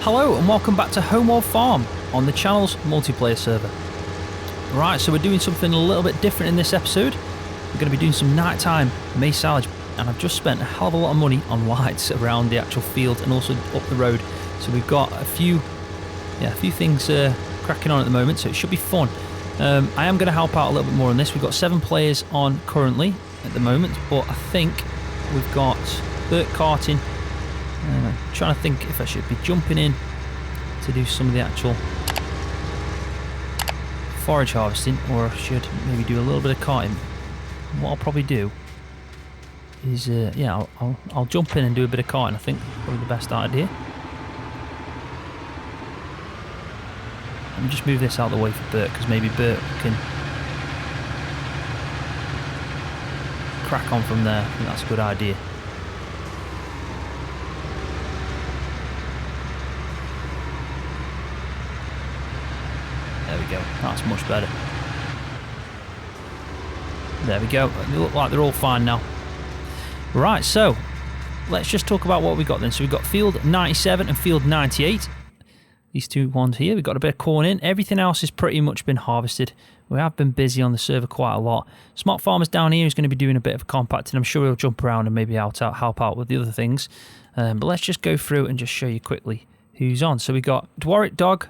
Hello and welcome back to Holme Wold Farm on the channel's multiplayer server. Right, so we're doing something a little bit different in this episode. We're going to be doing some nighttime maize silage, and I've just spent a hell of a lot of money on lights around the actual field and also up the road. So we've got a few things cracking on at the moment, so it should be fun. I am going to help out a little bit more on this. We've got 7 players on currently at the moment, but I think we've got Bert carting. I'm trying to think if I should be jumping in to do some of the actual forage harvesting, or I should maybe do a little bit of carting. What I'll probably do is, I'll jump in and do a bit of carting. I think probably the best idea. Let me just move this out of the way for Bert, because maybe Bert can crack on from there. I think that's a good idea. There we go, that's much better. There we go, they look like they're all fine now. Right, so let's just talk about what we got then. So we've got field 97 and field 98. These two ones here, we've got a bit of corn in. Everything else has pretty much been harvested. We have been busy on the server quite a lot. Smart Farmer's down here is going to be doing a bit of compacting. I'm sure he'll jump around and maybe help out with the other things. But let's just go through and just show you quickly who's on. So we've got Dwarrick Dog,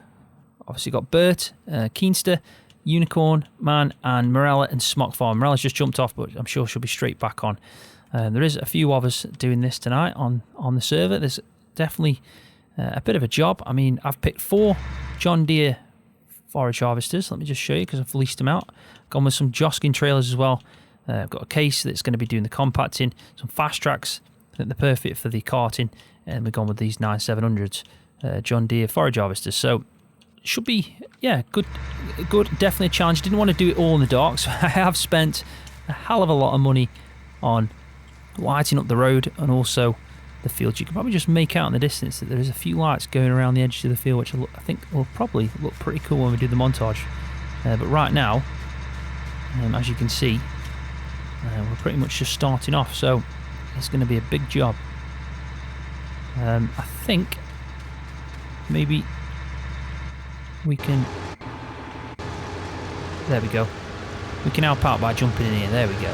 obviously got Bert, Keenster, Unicorn Man, and Marela and Smock Farm. Marela's just jumped off, but I'm sure she'll be straight back on. There is a few of us doing this tonight on the server. There's definitely a bit of a job. I mean, I've picked 4 John Deere forage harvesters. Let me just show you, because I've leased them out. Gone with some Joskin trailers as well. I've got a case that's going to be doing the compacting. Some fast tracks. I think they're perfect for the carting. And we've gone with these 9700s John Deere forage harvesters. So should be, yeah, good, definitely a challenge. Didn't want to do it all in the dark, so I have spent a hell of a lot of money on lighting up the road and also the field. You can probably just make out in the distance that there is a few lights going around the edges of the field, which I think will probably look pretty cool when we do the montage. But right now, as you can see, we're pretty much just starting off, so it's going to be a big job. I think maybe we can, there we go, we can help out by jumping in here. There we go,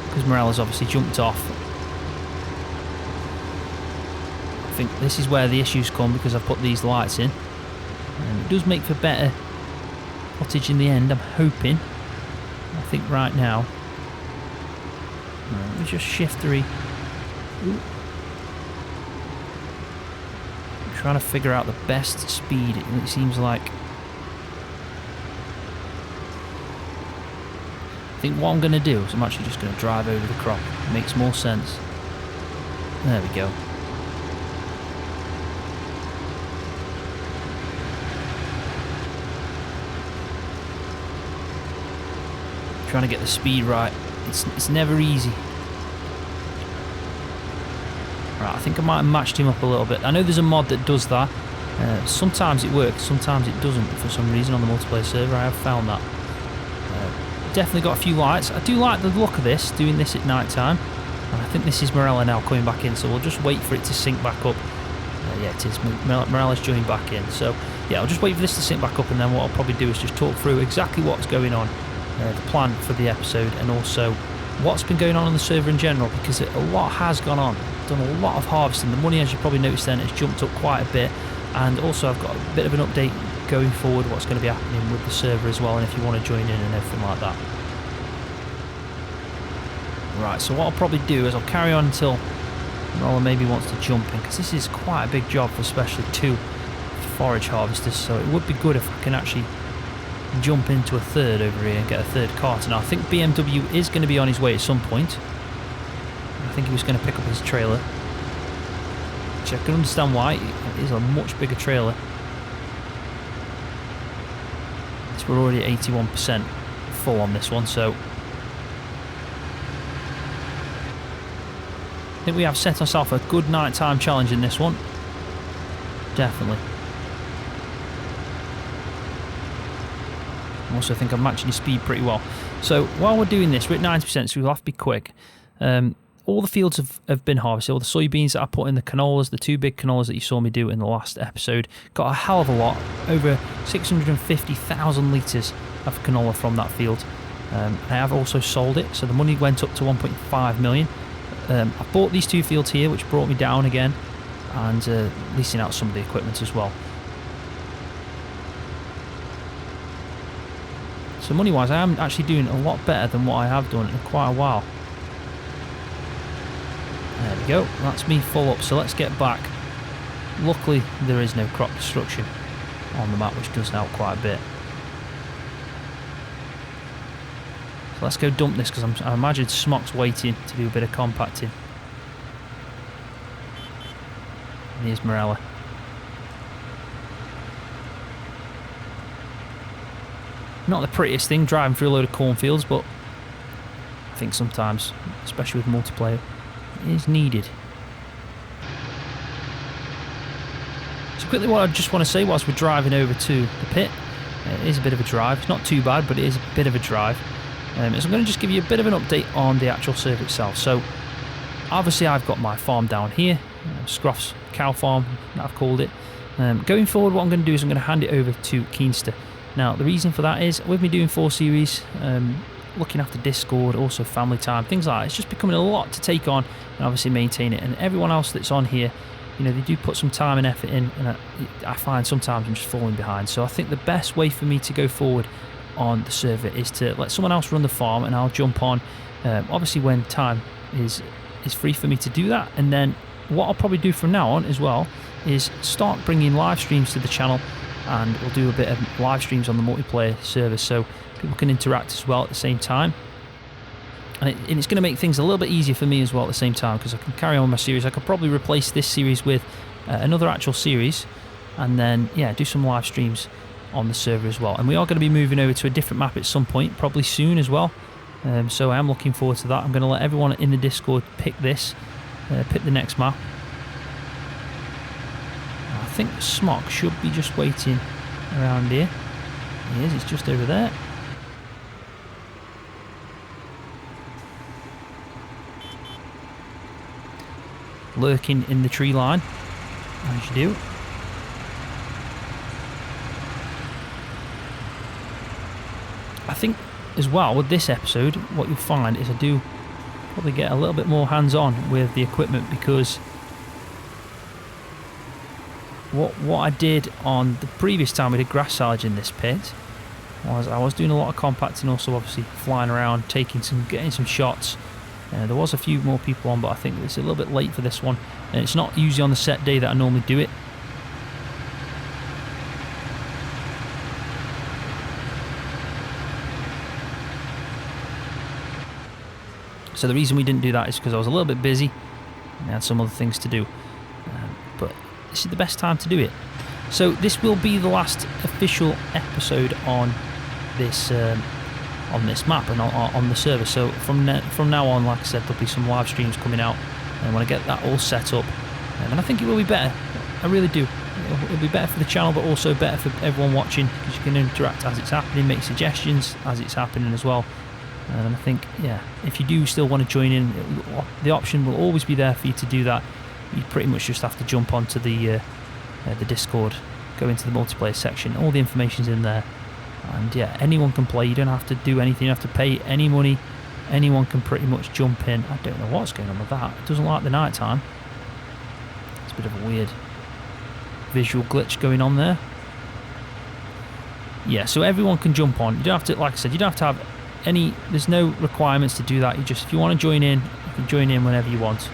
because Marela's obviously jumped off. I think this is where the issues come, because I've put these lights in, and it does make for better footage in the end, I'm hoping. I think right now, let me just shift 3. Ooh. Trying to figure out the best speed. It seems like, I think what I'm going to do is I'm actually just going to drive over the crop. It makes more sense. There we go. Trying to get the speed right. It's never easy. Right, I think I might have matched him up a little bit. I know there's a mod that does that. Sometimes it works, sometimes it doesn't for some reason on the multiplayer server. I have found that. Definitely got a few lights. I do like the look of this, doing this at night time. And I think this is Marela now coming back in, so we'll just wait for it to sync back up. Yeah, it is. Marela's joining back in. So, yeah, I'll just wait for this to sync back up, and then what I'll probably do is just talk through exactly what's going on, the plan for the episode, and also what's been going on the server in general, because a lot has gone on. Done a lot of harvesting. The money, as you probably noticed then, has jumped up quite a bit, and also I've got a bit of an update going forward, what's going to be happening with the server as well, and if you want to join in and everything like that. Right, so what I'll probably do is I'll carry on until Marela maybe wants to jump in, because this is quite a big job for especially 2 forage harvesters, so it would be good if I can actually jump into a third over here and get a third cart. And I think BMW is going to be on his way at some point. I think he was going to pick up his trailer, which I can understand why. It is a much bigger trailer. So we're already at 81% full on this one, so I think we have set ourselves a good nighttime challenge in this one. Definitely. I also think I'm matching his speed pretty well. So while we're doing this, we're at 90%, so we'll have to be quick. all the fields have been harvested. All the soybeans that I put in the canolas, the 2 big canolas that you saw me do in the last episode, got a hell of a lot, over 650,000 litres of canola from that field. I have also sold it, so the money went up to 1.5 million. I bought these 2 fields here, which brought me down again, and leasing out some of the equipment as well. So money-wise, I am actually doing a lot better than what I have done in quite a while. There we go, that's me full up, so let's get back. Luckily, there is no crop destruction on the map, which does help quite a bit. So let's go dump this, because I imagine Smock's waiting to do a bit of compacting. And here's Marela. Not the prettiest thing driving through a load of cornfields, but I think sometimes, especially with multiplayer, it is needed. So quickly, what I just want to say whilst we're driving over to the pit, it is a bit of a drive. It's not too bad, but it is a bit of a drive. So I'm going to just give you a bit of an update on the actual server itself. So obviously I've got my farm down here, Scroft's cow farm, that I've called it. Going forward, what I'm going to do is I'm going to hand it over to Keenster. Now, the reason for that is, with me doing 4 series, looking after Discord, also family time, things like that, it's just becoming a lot to take on and obviously maintain it. And everyone else that's on here, you know, they do put some time and effort in, and I find sometimes I'm just falling behind. So I think the best way for me to go forward on the server is to let someone else run the farm, and I'll jump on, obviously when time is free for me to do that. And then what I'll probably do from now on as well is start bringing live streams to the channel, and we'll do a bit of live streams on the multiplayer server so people can interact as well at the same time. And it's going to make things a little bit easier for me as well at the same time, because I can carry on my series. I could probably replace this series with another actual series, and then, yeah, do some live streams on the server as well. And we are going to be moving over to a different map at some point, probably soon as well. So I am looking forward to that. I'm going to let everyone in the Discord pick this, pick the next map. I think Smock should be just waiting around here. He is, he's just over there. Lurking in the tree line, as you do. I think as well with this episode, what you'll find is I do probably get a little bit more hands-on with the equipment, because what I did on the previous time we did grass silage in this pit was I was doing a lot of compacting, also obviously flying around, getting some shots. There was a few more people on, but I think it's a little bit late for this one, and it's not usually on the set day that I normally do it. So the reason we didn't do that is because I was a little bit busy and I had some other things to do, but this is the best time to do it. So this will be the last official episode on this map and on the server. So from now on, like I said, there'll be some live streams coming out, and when I get that all set up, and I think it will be better. I really do. It'll be better for the channel, but also better for everyone watching, because you can interact as it's happening, make suggestions as it's happening as well. And I think, yeah, if you do still want to join in, the option will always be there for you to do that. You pretty much just have to jump onto the Discord, go into the multiplayer section, all the information's in there, and yeah, anyone can play. You don't have to do anything, you don't have to pay any money, anyone can pretty much jump in. I don't know what's going on with that, it doesn't like the night time. It's a bit of a weird visual glitch going on there. Yeah, so everyone can jump on, you don't have to, like I said, you don't have to have there's no requirements to do that. You just, if you want to join in, you can join in whenever you want.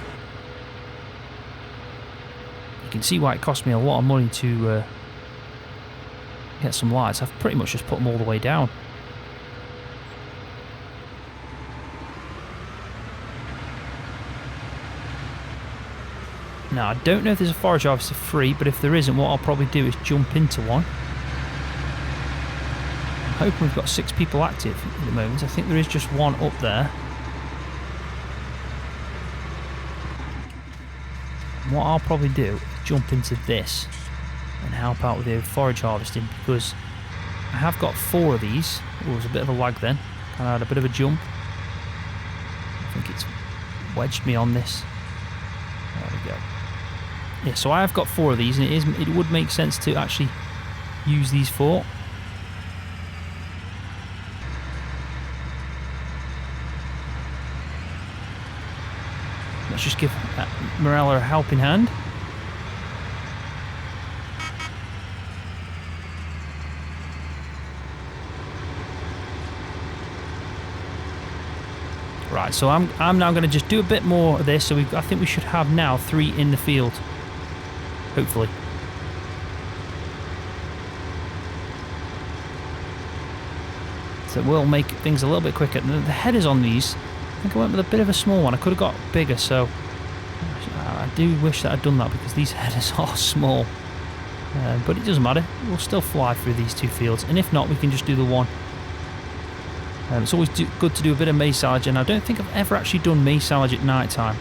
You can see why it cost me a lot of money to get some lights. I've pretty much just put them all the way down. Now, I don't know if there's a forage harvester free, but if there isn't, what I'll probably do is jump into one. I'm hoping we've got 6 people active at the moment. I think there is just one up there. And what I'll probably do is jump into this and help out with the forage harvesting, because I have got 4 of these. Oh, there's a bit of a lag then. Kind of had a bit of a jump. I think it's wedged me on this. There we go. Yeah, so I have got 4 of these, and it would make sense to actually use these 4. Let's just give Marela a helping hand. Right, so I'm now going to just do a bit more of this. So I think we should have now 3 in the field, hopefully. So we'll make things a little bit quicker. The headers on these, I think I went with a bit of a small one. I could have got bigger, so I do wish that I'd done that because these headers are small. But it doesn't matter. We'll still fly through these 2 fields, and if not, we can just do the one. It's always good to do a bit of maze silage, and I don't think I've ever actually done maze silage at night time.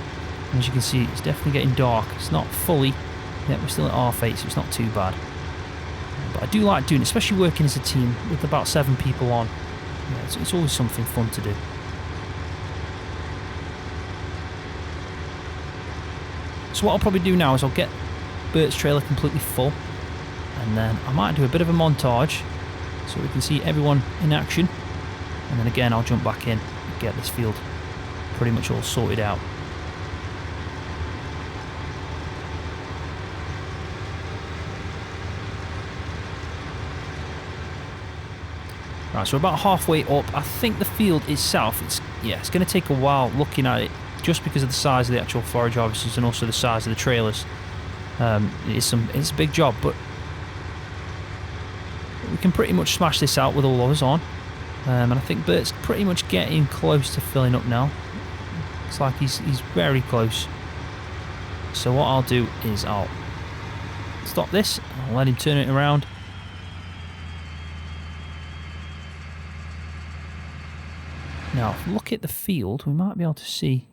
And as you can see, it's definitely getting dark. It's not fully, yet we're still at R8, so it's not too bad. But I do like doing it, especially working as a team with about 7 people on. Yeah, it's always something fun to do. So what I'll probably do now is I'll get Bert's trailer completely full, and then I might do a bit of a montage so we can see everyone in action, and then again I'll jump back in and get this field pretty much all sorted out. Right, so we're about halfway up. I think the field itself, it's going to take a while looking at it, just because of the size of the actual forage harvesters and also the size of the trailers. It's a big job, but we can pretty much smash this out with all of us on. And I think Bert's pretty much getting close to filling up now. It's like he's very close. So what I'll do is I'll stop this, I'll let him turn it around. Now, if we look at the field, we might be able to see.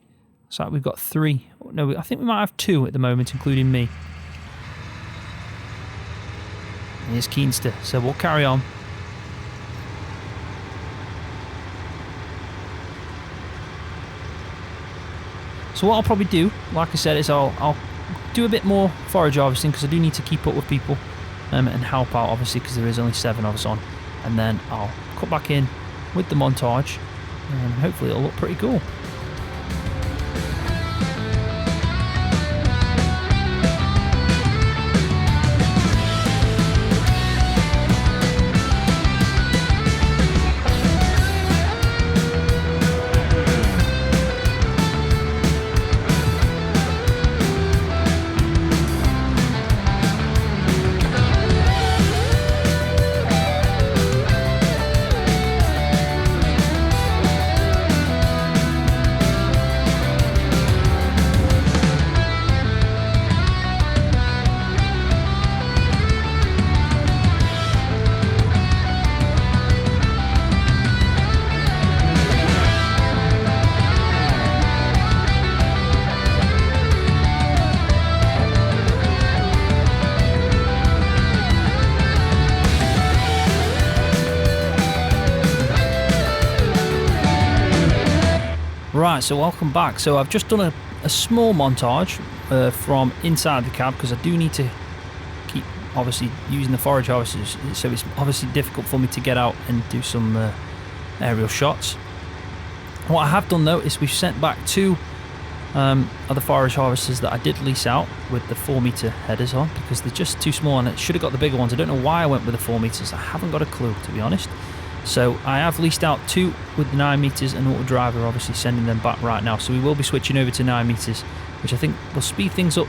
It's like we've got 3. No, I think we might have 2 at the moment, including me. Here's Keenster, so we'll carry on. So what I'll probably do, like I said, is I'll do a bit more forage harvesting because I do need to keep up with people and help out, obviously, because there is only 7 of us on. And then I'll cut back in with the montage, and hopefully it'll look pretty cool. Right, so welcome back. So I've just done a small montage from inside the cab because I do need to keep obviously using the forage harvesters, so it's obviously difficult for me to get out and do some aerial shots. What I have done though is we've sent back 2 other forage harvesters that I did lease out with the 4 meter headers on because they're just too small, and I should have got the bigger ones. I don't know why I went with the 4 meters. I haven't got a clue, to be honest. So I have leased out 2 with the 9 meters and Auto Driver, obviously sending them back right now. So we will be switching over to 9 meters, which I think will speed things up,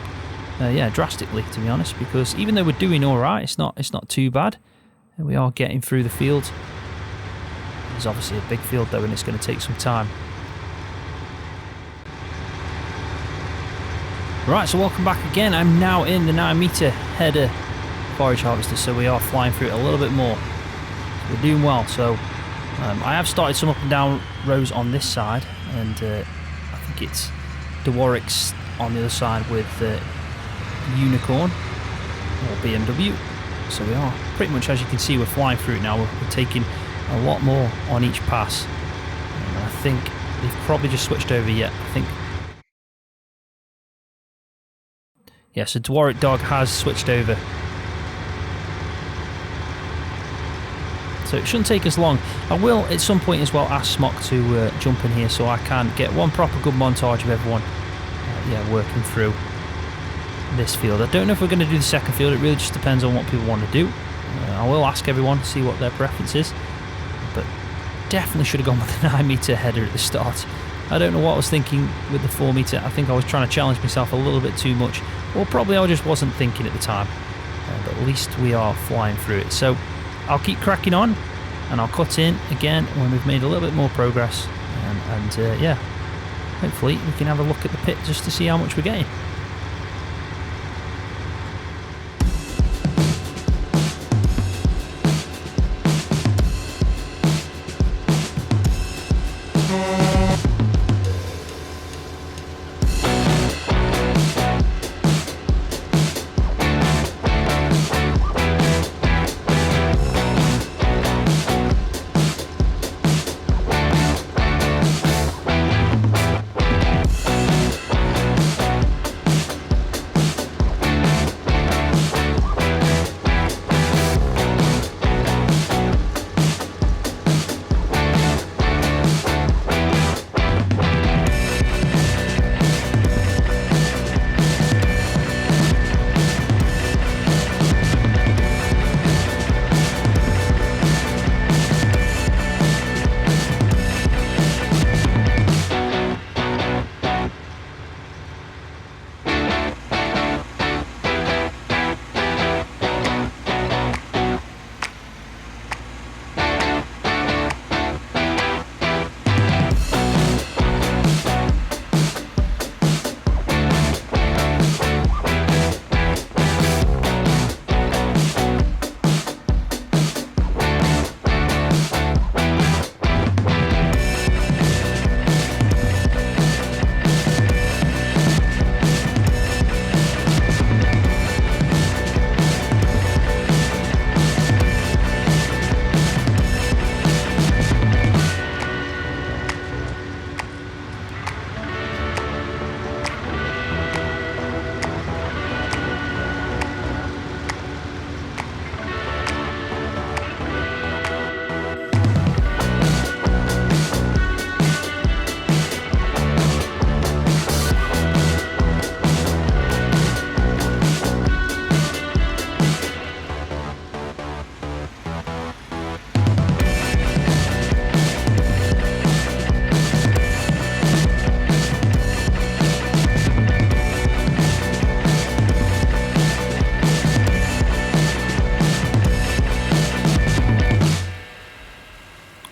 drastically, to be honest. Because even though we're doing all right, it's not too bad. We are getting through the field. There's obviously a big field though, and it's going to take some time. Right, so welcome back again. I'm now in the 9 meter header forage harvester, so we are flying through it a little bit more. We're doing well. So I have started some up and down rows on this side, and I think it's the Warwick's on the other side with Unicorn or BMW. So we are pretty much, as you can see, we're flying through it now. We're taking a lot more on each pass, and I think they've probably just switched over yet. I think Yeah, so Dwarrick Dog has switched over. So it shouldn't take us long. I will at some point as well ask Smock to jump in here so I can get one proper good montage of everyone working through this field. I don't know if we're going to do the second field. It really just depends on what people want to do. I will ask everyone, see what their preference is. But definitely should have gone with the 9 meter header at the start. I don't know what I was thinking with the 4 meter. I think I was trying to challenge myself a little bit too much. Or probably I just wasn't thinking at the time. But at least we are flying through it. So I'll keep cracking on, and I'll cut in again when we've made a little bit more progress, and yeah, hopefully we can have a look at the pit just to see how much we're getting.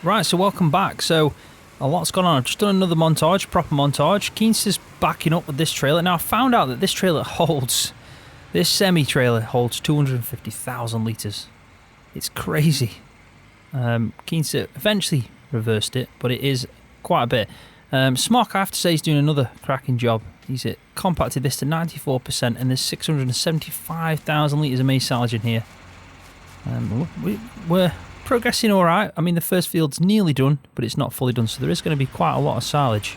Right, so welcome back. So a lot's gone on. I've just done another montage, proper montage. Keenster's backing up with this trailer. Now I found out that this trailer holds, this semi-trailer holds 250,000 litres. It's crazy. Keenster eventually reversed it, but it is quite a bit. Smock, I have to say, is doing another cracking job. He's compacted this to 94%, and there's 675,000 litres of maize silage in here. We're progressing all right. I mean, the first field's nearly done, but it's not fully done, so there is going to be quite a lot of silage.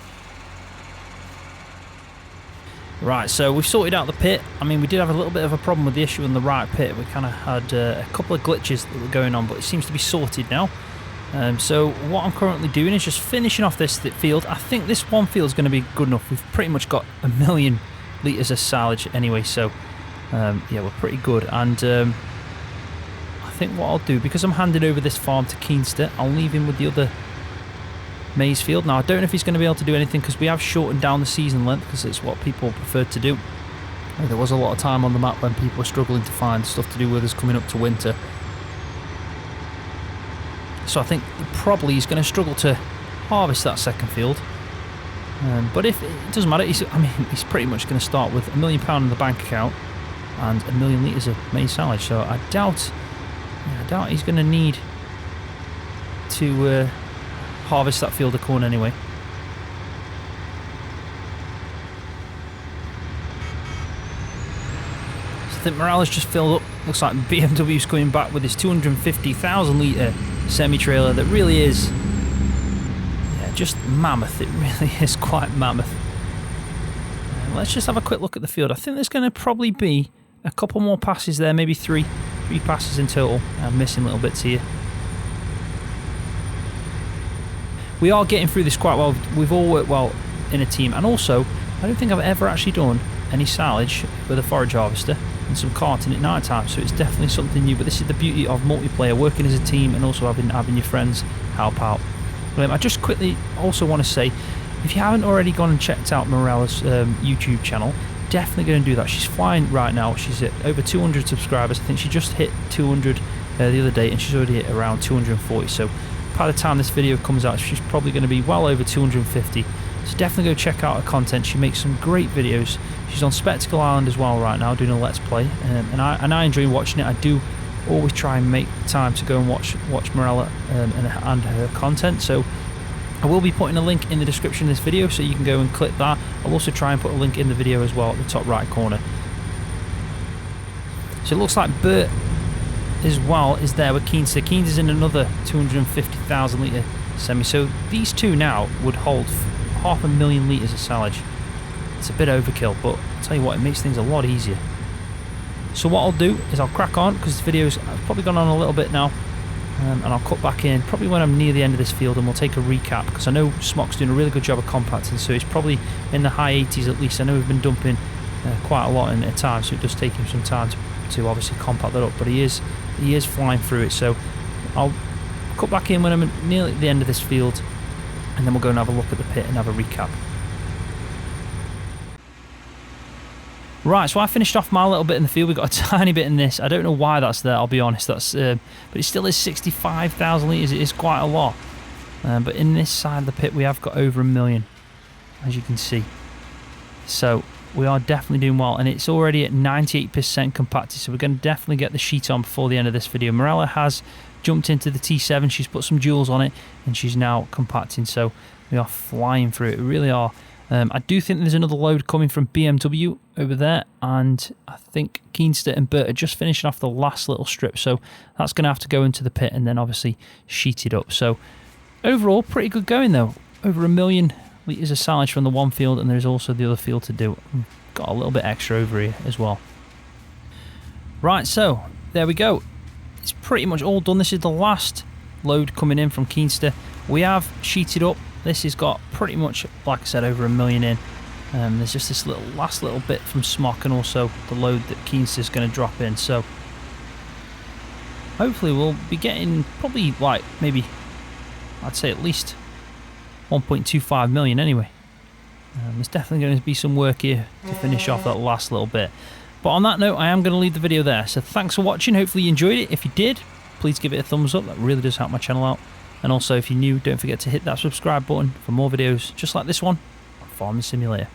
Right, so we've sorted out the pit. I mean, we did have a little bit of a problem with the issue in the right pit. We kind of had a couple of glitches that were going on, but it seems to be sorted now. So what I'm currently doing is just finishing off this field. I think this one field is going to be good enough. We've pretty much got 1 million litres of silage anyway, so yeah, we're pretty good. And I think what I'll do, because I'm handing over this farm to Keenster, I'll leave him with the other maize field. Now I don't know if he's going to be able to do anything, because we have shortened down the season length, because it's what people preferred to do. There was a lot of time on the map when people were struggling to find stuff to do with us coming up to winter. So I think probably he's going to struggle to harvest that second field. But if it doesn't matter, he's pretty much going to start with £1 million in the bank account and 1 million litres of maize silage. So I doubt he's going to need to harvest that field of corn anyway. So I think Marela's just filled up. Looks like BMW's coming back with his 250,000 litre semi-trailer that really is, yeah, just mammoth. It really is quite mammoth. let's just have a quick look at the field. I think there's going to probably be a couple more passes there, maybe three passes in total. I'm missing little bits here. We are getting through this quite well. We've all worked well in a team, and also I don't think I've ever actually done any silage with a forage harvester and some carting at night time, so it's definitely something new. But this is the beauty of multiplayer, working as a team and also having your friends help out. I just quickly also want to say, if you haven't already gone and checked out Marela's YouTube channel, definitely go and do that. She's flying right now. She's at over 200 subscribers. I think she just hit 200 the other day, and she's already hit around 240. So by the time this video comes out, she's probably going to be well over 250. So definitely go check out her content. She makes some great videos. She's on Spectacle Island as well right now, doing a Let's Play, and I enjoy watching it. I do always try and make time to go and watch Marela and her content. So I will be putting a link in the description of this video, so you can go and click that. I'll also try and put a link in the video as well at the top right corner. So it looks like Bert as well is there with Keenster. Keenster's in another 250,000 litre semi. So these two now would hold 500,000 litres of silage. It's a bit overkill, but I'll tell you what, it makes things a lot easier. So what I'll do is I'll crack on, because the video's probably gone on a little bit now. And I'll cut back in probably when I'm near the end of this field, and we'll take a recap, because I know Smok's doing a really good job of compacting, so he's probably in the high 80s at least. I know we've been dumping quite a lot in at times, so it does take him some time to obviously compact that up, but he is flying through it. So I'll cut back in when I'm nearly at the end of this field, and then we'll go and have a look at the pit and have a recap. Right, so I finished off my little bit in the field. We've got a tiny bit in this. I don't know why that's there, I'll be honest. That's but it still is 65,000 litres. It is quite a lot. But in this side of the pit, we have got over 1 million, as you can see. So we are definitely doing well, and it's already at 98% compacted. So we're going to definitely get the sheet on before the end of this video. Marela has jumped into the T7. She's put some jewels on it, and she's now compacting. So we are flying through it. We really are. I do think there's another load coming from BMW over there, and I think Keenster and Bert are just finishing off the last little strip, so that's going to have to go into the pit and then obviously sheet it up. So overall, pretty good going though. Over 1 million litres of silage from the one field, and there's also the other field to do. Got a little bit extra over here as well. Right, so there we go. It's pretty much all done. This is the last load coming in from Keenster. We have sheeted up. This has got pretty much, like I said, over 1 million in. There's just this last little bit from Smok, and also the load that Keenster's going to drop in. So hopefully we'll be getting probably like maybe, I'd say at least 1.25 million anyway. There's definitely going to be some work here to finish off that last little bit. But on that note, I am going to leave the video there. So thanks for watching. Hopefully you enjoyed it. If you did, please give it a thumbs up. That really does help my channel out. And also, if you're new, don't forget to hit that subscribe button for more videos just like this one on Farming Simulator.